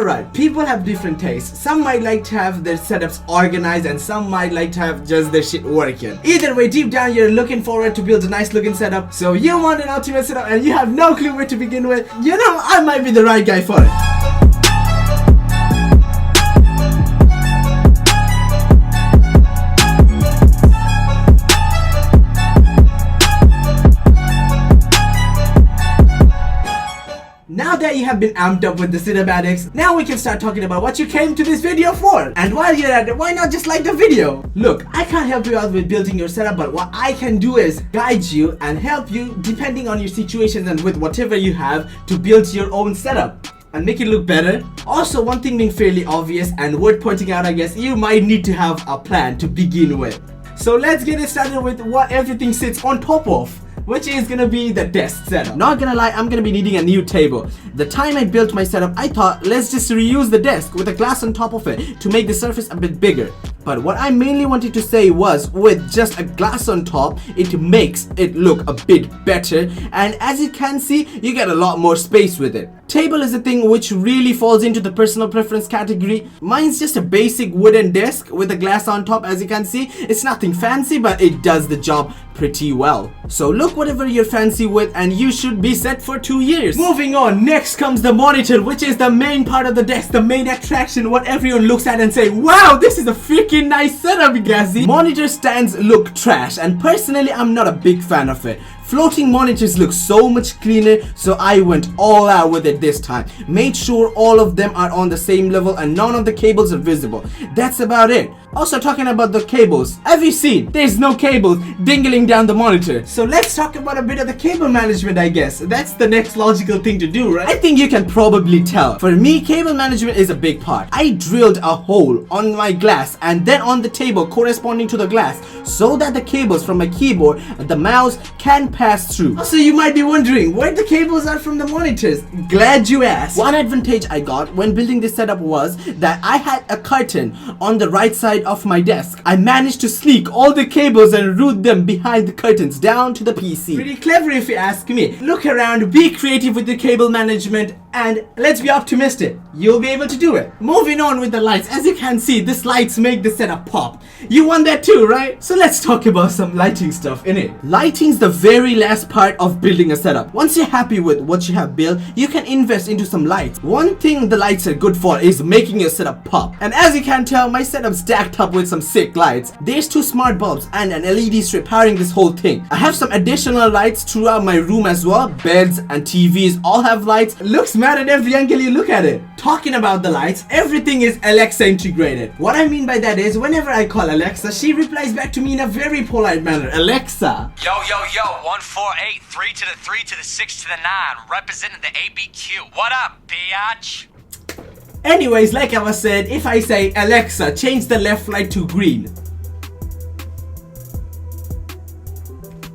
Alright, people have different tastes. Some might like to have their setups organized and some might like to have just their shit working. Either way, deep down you're looking forward to build a nice looking setup. So you want an ultimate setup and you have no clue where to begin with. You know, I might be the right guy for it. Now that you have been amped up with the cinematics, now we can start talking about what you came to this video for. And while you're at it, why not just like the video? Look, I can't help you out with building your setup, but what I can do is guide you and help you depending on your situations and with whatever you have to build your own setup and make it look better. Also, one thing being fairly obvious and worth pointing out, I guess, you might need to have a plan to begin with. So let's get it started with what everything sits on top of, which is gonna be the desk setup. Not gonna lie, I'm gonna be needing a new table. The time I built my setup, I thought let's just reuse the desk with a glass on top of it to make the surface a bit bigger. But what I mainly wanted to say was, with just a glass on top, it makes it look a bit better, and as you can see, you get a lot more space with it. Table is a thing which really falls into the personal preference category. Mine's just a basic wooden desk with a glass on top. As you can see, it's nothing fancy, but it does the job pretty well. So look whatever you're fancy with and you should be set for 2 years. Moving on, next comes the monitor, which is the main part of the desk, the main attraction, what everyone looks at and say, wow, this is a freaking nice setup, Gazi. Monitor stands look trash, and personally I'm not a big fan of it. Floating monitors look so much cleaner, so I went all out with it this time. Made sure all of them are on the same level and none of the cables are visible. That's about it. Also, talking about the cables, have you seen? There's no cables dingling down the monitor. So let's talk about a bit of the cable management, I guess. That's the next logical thing to do, right? I think you can probably tell. For me, cable management is a big part. I drilled a hole on my glass and then on the table corresponding to the glass so that the cables from my keyboard and the mouse can pass through. Also, you might be wondering where the cables are from the monitors. Glad you asked. One advantage I got when building this setup was that I had a curtain on the right side of my desk. I managed to sneak all the cables and route them behind the curtains down to the PC. Pretty clever if you ask me. Look around, be creative with the cable management, and let's be optimistic. You'll be able to do it. Moving on with the lights. As you can see, these lights make the setup pop. You want that too, right? So let's talk about some lighting stuff in it. Lighting's the very last part of building a setup. Once you're happy with what you have built, you can invest into some lights. One thing the lights are good for is making your setup pop. And as you can tell, my setup's stacked up with some sick lights. There's 2 smart bulbs and an LED strip powering this whole thing. I have some additional lights throughout my room as well. Beds and TVs all have lights. Looks mad at every angle you look at it. Talking about the lights, everything is Alexa integrated. What I mean by that is, whenever I call Alexa, she replies back to me in a very polite manner. Alexa. Yo, 148, 3 to the 3 to the 6 to the 9, representing the ABQ. What up, biatch? Anyways, like I was said, if I say, Alexa, change the left light to green,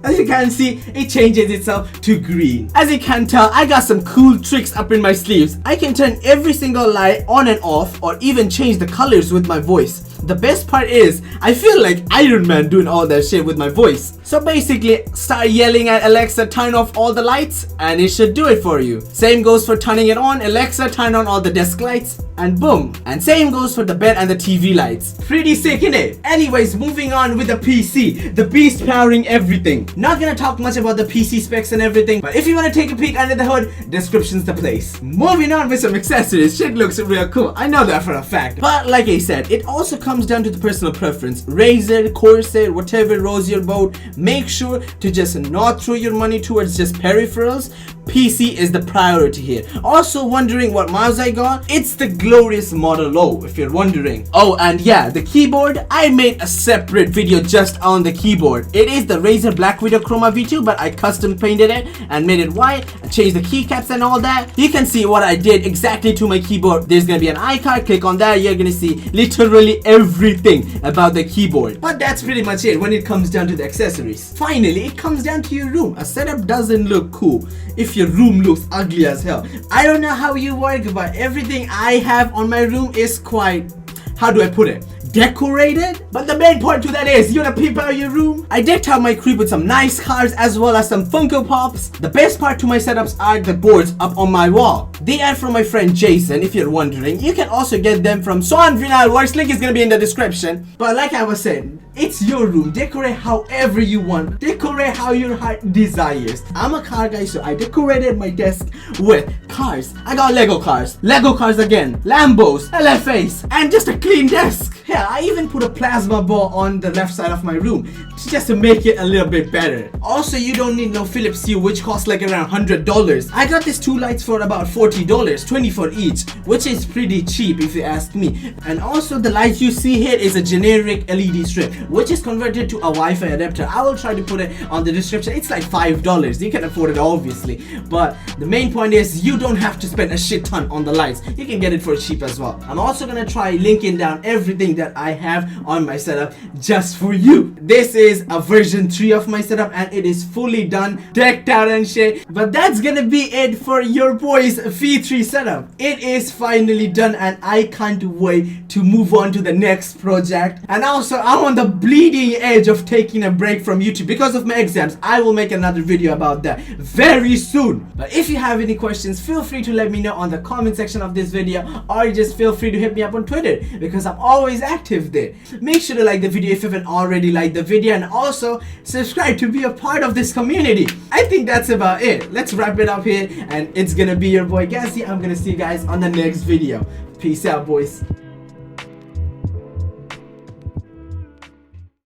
as you can see, it changes itself to green. As you can tell, I got some cool tricks up in my sleeves. I can turn every single light on and off, or even change the colors with my voice. The best part is, I feel like Iron Man doing all that shit with my voice. So basically, start yelling at Alexa, turn off all the lights, and it should do it for you. Same goes for turning it on. Alexa, turn on all the desk lights, and boom. And same goes for the bed and the TV lights. Pretty sick, innit? Anyways, moving on with the PC, the beast powering everything. Not gonna talk much about the PC specs and everything, but if you wanna take a peek under the hood, description's the place. Moving on with some accessories. Shit looks real cool, I know that for a fact. But like I said, it also comes down to the personal preference. Razer, Corsair, whatever rolls your boat, make sure to just not throw your money towards just peripherals. PC is the priority here. Also wondering what mouse I got? It's the glorious Model O, if you're wondering. Oh, and yeah, the keyboard, I made a separate video just on the keyboard. It is the Razer Black Widow Chroma V2, but I custom painted it and made it white and changed the keycaps and all that. You can see what I did exactly to my keyboard. There's gonna be an icon, click on that, you're gonna see literally everything about the keyboard. But that's pretty much it when it comes down to the accessories. Finally, it comes down to your room. A setup doesn't look cool if your room looks ugly as hell. I don't know how you work, but everything I have on my room is quite, how do I put it, decorated. But the main point to that is, you wanna peep out your room? I decked out my crib with some nice cars as well as some Funko Pops. The best part to my setups are the boards up on my wall. They are from my friend Jason, if you're wondering. You can also get them from Swan Vinyl Works, link is gonna be in the description. But like I was saying, it's your room. Decorate however you want. Decorate how your heart desires. I'm a car guy, so I decorated my desk with cars. I got Lego cars again, Lambos, LFAs, and just a clean desk. Yeah, I even put a plasma ball on the left side of my room just to make it a little bit better. Also, you don't need no Philips Hue, which costs like around $100. I got these two lights for about $40, 20 for each, which is pretty cheap if you ask me. And also the light you see here is a generic LED strip, which is converted to a Wi-Fi adapter. I will try to put it on the description. It's like $5. You can afford it obviously, but the main point is you don't have to spend a shit ton on the lights. You can get it for cheap as well. I'm also gonna try linking down everything that I have on my setup just for you. This is a version 3 of my setup and it is fully done, decked out and shit. But that's gonna be it for your boy's V3 setup. It is finally done and I can't wait to move on to the next project. And also I'm on the bleeding edge of taking a break from YouTube because of my exams. I will make another video about that very soon. But if you have any questions, feel free to let me know on the comment section of this video, or just feel free to hit me up on Twitter because I'm always active there. Make sure to like the video if you haven't already liked the video, and also subscribe to be a part of this community. I think that's about it. Let's wrap it up here, and it's gonna be your boy Gazi. I'm gonna see you guys on the next video. Peace out, boys.